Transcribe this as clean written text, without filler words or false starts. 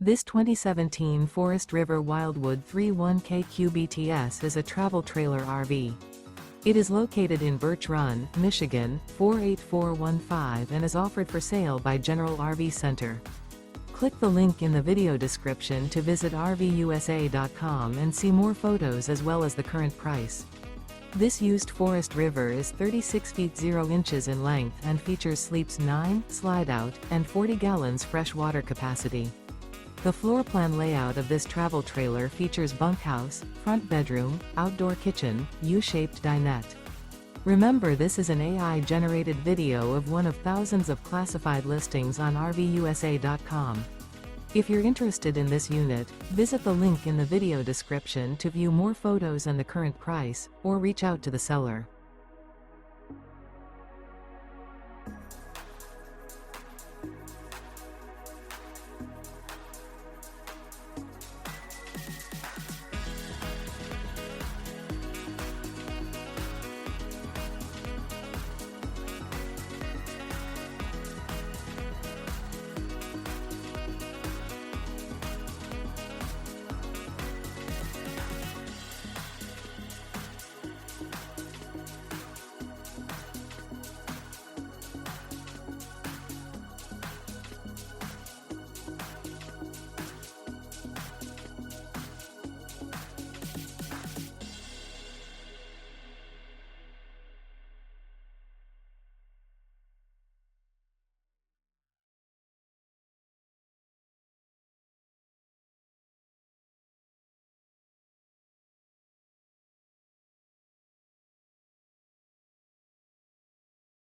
This 2017 Forest River Wildwood 31KQ BTS is a travel trailer RV. It is located in Birch Run, Michigan, 48415 and is offered for sale by General RV Center. Click the link in the video description to visit RVUSA.com and see more photos as well as the current price. This used Forest River is 36 feet 0 inches in length and features sleeps 9, slide-out, and 40 gallons fresh water capacity. The floor plan layout of this travel trailer features bunkhouse, front bedroom, outdoor kitchen, U-shaped dinette. Remember, this is an AI-generated video of one of thousands of classified listings on RVUSA.com. If you're interested in this unit, visit the link in the video description to view more photos and the current price, or reach out to the seller.